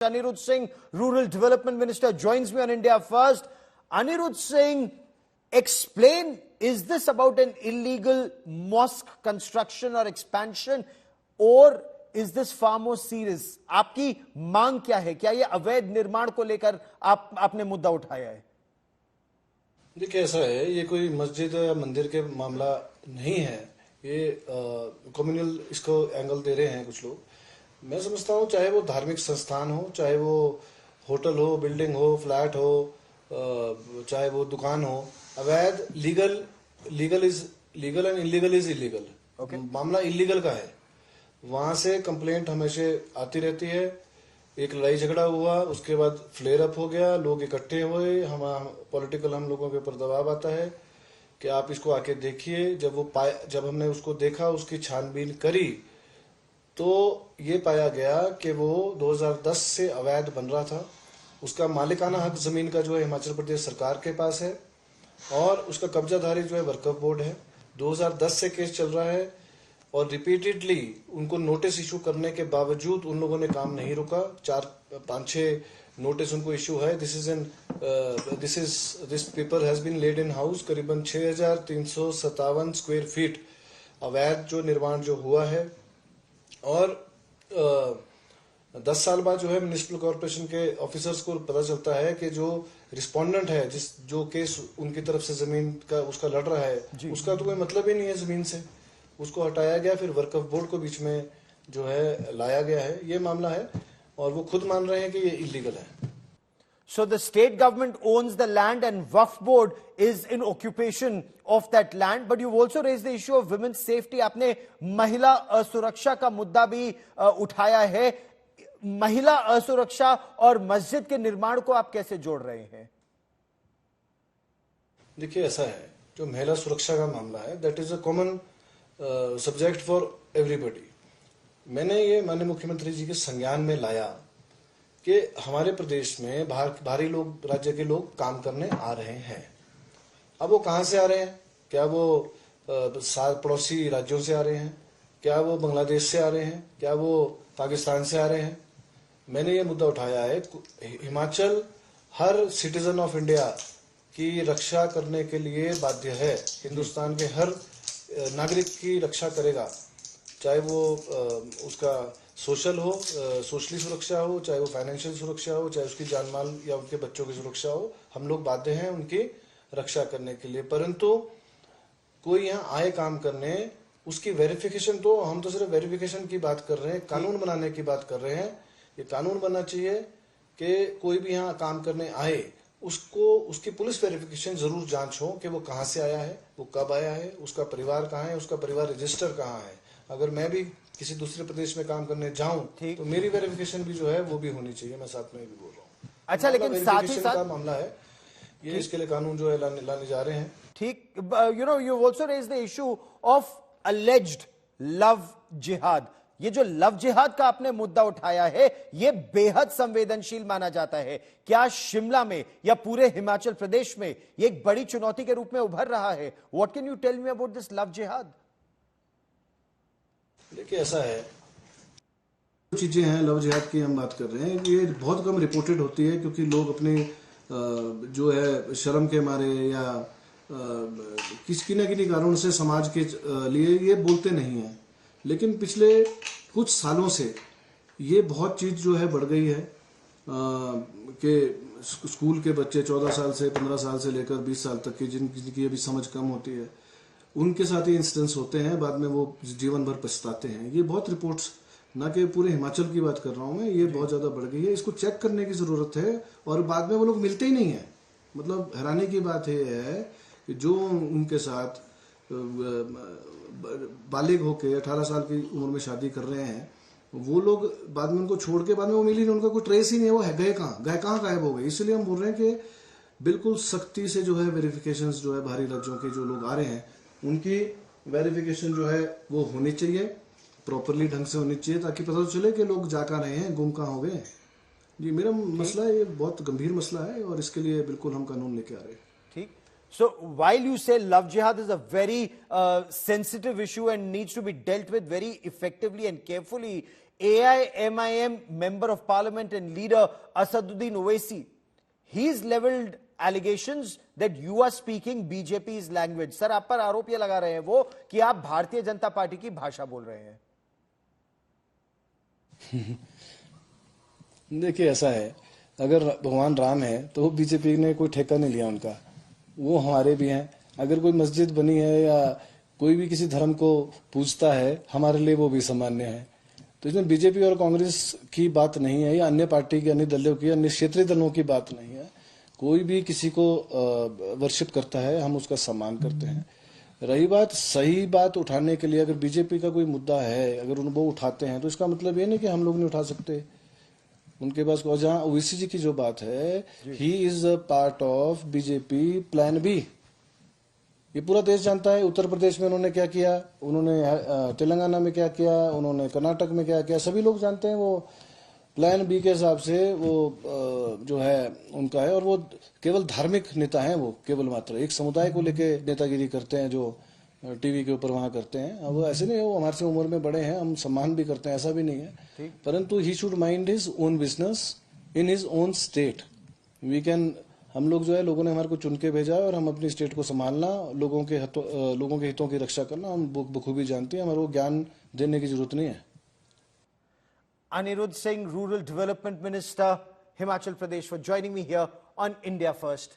Anirudh Singh, Rural Development Minister, joins me on India First. Anirudh Singh, explain, is this about an illegal mosque construction or expansion, or is this far more serious? आपकी मांग क्या है? क्या ये अवैध निर्माण को लेकर आपने मुद्दा उठाया है? देखिए, ऐसा है, ये कोई मस्जिद या मंदिर के मामला नहीं है। ये कम्युनल इसको एंगल दे रहे हैं कुछ लोग। मैं समझता हूँ, चाहे वो धार्मिक संस्थान हो, चाहे वो होटल हो, बिल्डिंग हो, फ्लैट हो, चाहे वो दुकान हो, अवैध legal is legal and illegal is illegal. मामला इलीगल का है, वहां से कंप्लेंट हमेशा आती रहती है। एक लड़ाई झगड़ा हुआ, उसके बाद फ्लेयर अप हो गया, लोग इकट्ठे हुए, पॉलिटिकल हम लोगों के ऊपर दबाव आता है कि आप इसको आके देखिए। जब हमने उसको देखा, उसकी छानबीन करी, तो ये पाया गया कि वो 2010 से अवैध बन रहा था। उसका मालिकाना हक जमीन का जो है हिमाचल प्रदेश सरकार के पास है, और उसका कब्जाधारी जो है वक्फ बोर्ड है। 2010 से केस चल रहा है, और रिपीटेडली उनको नोटिस इशू करने के बावजूद उन लोगों ने काम नहीं रुका। 4-5-6 नोटिस उनको इशू है। This paper has been laid in house. करीबन 6357 स्क्वायर फीट अवैध जो निर्माण जो हुआ है, और 10 साल बाद जो है म्युनिसिपल कॉर्पोरेशन के ऑफिसर्स को पता चलता है कि जो रिस्पोंडेंट है, जो केस उनकी तरफ से जमीन का उसका लड़ रहा है, उसका तो कोई मतलब ही नहीं है जमीन से। उसको हटाया गया, फिर वक्फ बोर्ड को बीच में जो है लाया गया है। ये मामला है, और वो खुद मान रहे हैं कि ये इलीगल है। So the state government owns the land and Waqf board is in occupation of that land. But you've also raised the issue of women's safety. आपने महिला असुरक्षा का मुद्दा भी उठाया है। महिला असुरक्षा और मस्जिद के निर्माण को आप कैसे जोड़ रहे हैं? देखिए, ऐसा है, जो महिला सुरक्षा का मामला है, that is a common subject for everybody. मैंने ये माननीय मुख्यमंत्री जी के संज्ञान में लाया कि हमारे प्रदेश में बाहरी लोग, राज्य के लोग काम करने आ रहे हैं। अब वो कहां से आ रहे हैं? क्या वो पड़ोसी राज्यों से आ रहे हैं? क्या वो बांग्लादेश से आ रहे हैं? क्या वो पाकिस्तान से आ रहे हैं? मैंने ये मुद्दा उठाया है, हिमाचल हर सिटीजन ऑफ इंडिया की रक्षा करने के लिए बाध्य है। हिंदुस्तान के हर नागरिक की रक्षा करेगा, चाहे वो उसका सोशल हो, सोशली सुरक्षा हो, चाहे वो फाइनेंशियल सुरक्षा हो, चाहे उसकी जान माल या उनके बच्चों की सुरक्षा हो। हम लोग बाध्य हैं उनकी रक्षा करने के लिए। परंतु कोई यहाँ आए काम करने, उसकी वेरिफिकेशन, तो हम तो सिर्फ वेरिफिकेशन की बात कर रहे हैं, कानून बनाने की बात कर रहे हैं। ये कानून बनना चाहिए कि कोई भी यहाँ काम करने आए, उसकी पुलिस वेरिफिकेशन जरूर जांच हो कि वो कहाँ से आया है, वो कब आया है, उसका परिवार कहाँ है, उसका परिवार रजिस्टर कहाँ है। अगर मैं भी किसी दूसरे प्रदेश में काम करने जाऊं, तो मेरी वेरिफिकेशन भी जो है वो भी होनी चाहिए। मैं साथ में भी बोल रहा हूँ। अच्छा, लेकिन साथ ही साथ का मामला है ये, इसके लिए कानून जो है लाने जा रहे हैं। ठीक, you also raised the issue of alleged love jihad. ये जो लव जिहाद का आपने मुद्दा उठाया है, ये बेहद संवेदनशील माना जाता है। क्या शिमला में या पूरे हिमाचल प्रदेश में ये एक बड़ी चुनौती के रूप में उभर रहा है? What can you tell me about this love jihad? देखिए, ऐसा है, चीजें हैं लव जिहाद की हम बात कर रहे हैं, ये बहुत कम रिपोर्टेड होती है, क्योंकि लोग अपने जो है शर्म के मारे या किसी न किसी कारण से समाज के लिए ये बोलते नहीं हैं। लेकिन पिछले कुछ सालों से ये बहुत चीज जो है बढ़ गई है कि स्कूल के बच्चे 14 साल से 15 साल से लेकर 20 साल तक के, जिनकी अभी समझ कम होती है, उनके साथ ये इंसिडेंट्स होते हैं। बाद में वो जीवन भर पछताते हैं। ये बहुत रिपोर्ट्स, ना कि पूरे हिमाचल की बात कर रहा हूँ मैं, ये बहुत ज्यादा बढ़ गई है। इसको चेक करने की जरूरत है, और बाद में वो लोग मिलते ही नहीं है। मतलब हैरानी की बात ये है कि जो उनके साथ बालिग होके 18 साल की उम्र में शादी कर रहे हैं, वो लोग बाद में उनको छोड़ के बाद में वो मिल ही नहीं, उनका कोई ट्रेस ही नहीं है, वो गए कहाँ गायब हो गए। इसलिए हम बोल रहे हैं कि बिल्कुल सख्ती से जो है वेरिफिकेशन जो है बाहरी राज्यों के जो लोग आ रहे हैं, उनकी वेरिफिकेशन जो है वो होनी चाहिए, प्रॉपरली ढंग से होनी चाहिए, ताकि पता तो चले कि लोग जा कहाँ रहे हैं, गुम कहाँ हो गए। जी, मेरा मसला है, ये बहुत गंभीर मसला है, और इसके लिए बिल्कुल हम कानून लेके आ रहे हैं। ठीक। So while you say love jihad is a very sensitive issue and needs to be dealt with very effectively and carefully, AIMIM member of parliament and leader Asaduddin Owaisi, he's leveled allegations that you are speaking BJP's language. Sir, आप पर आरोप ये लगा रहे हैं वो कि आप भारतीय जनता पार्टी की भाषा बोल रहे हैं. देखिए, ऐसा है, अगर भगवान राम है तो बीजेपी ने कोई ठेका नहीं लिया उनका, वो हमारे भी हैं. अगर कोई मस्जिद बनी है या कोई भी किसी धर्म को पूजता है, हमारे लिए वो भी सामान्य है. तो इसमें बीजेपी और कांग्रेस की बात नहीं है या अन्य पार्टी की, अन्य दलों की, अन्य क्षेत्रीय दलों की बात नहीं है. कोई भी किसी को वर्शिप करता है, हम उसका सम्मान करते हैं. रही बात सही बात उठाने के लिए, अगर बीजेपी का कोई मुद्दा है, अगर वो उठाते हैं तो इसका मतलब ये नहीं कि हम लोग नहीं उठा सकते. उनके पास, जहां ओवैसी जी की जो बात है, he is a part of BJP plan B. ये पूरा देश जानता है. उत्तर प्रदेश में उन्होंने क्या किया, उन्होंने तेलंगाना में क्या किया, उन्होंने कर्नाटक में क्या किया, सभी लोग जानते हैं. वो प्लान बी के हिसाब से वो जो है उनका है. और वो केवल धार्मिक नेता हैं, वो केवल मात्र एक समुदाय को लेके नेतागिरी करते हैं, जो टीवी के ऊपर वहां करते हैं. अब वो ऐसे नहीं है, वो हमारे से उम्र में बड़े हैं, हम सम्मान भी करते हैं, ऐसा भी नहीं है. परंतु he should mind his own business in his own state. We can, हम लोग जो है, लोगों ने हमारे को चुन के भेजा है और हम अपनी स्टेट को संभालना, लोगों के हितों की रक्षा करना हम बखूबी जानते हैं. हमारे को ज्ञान देने की जरूरत नहीं है. Anirudh Singh, Rural Development Minister, Himachal Pradesh, for joining me here on India First.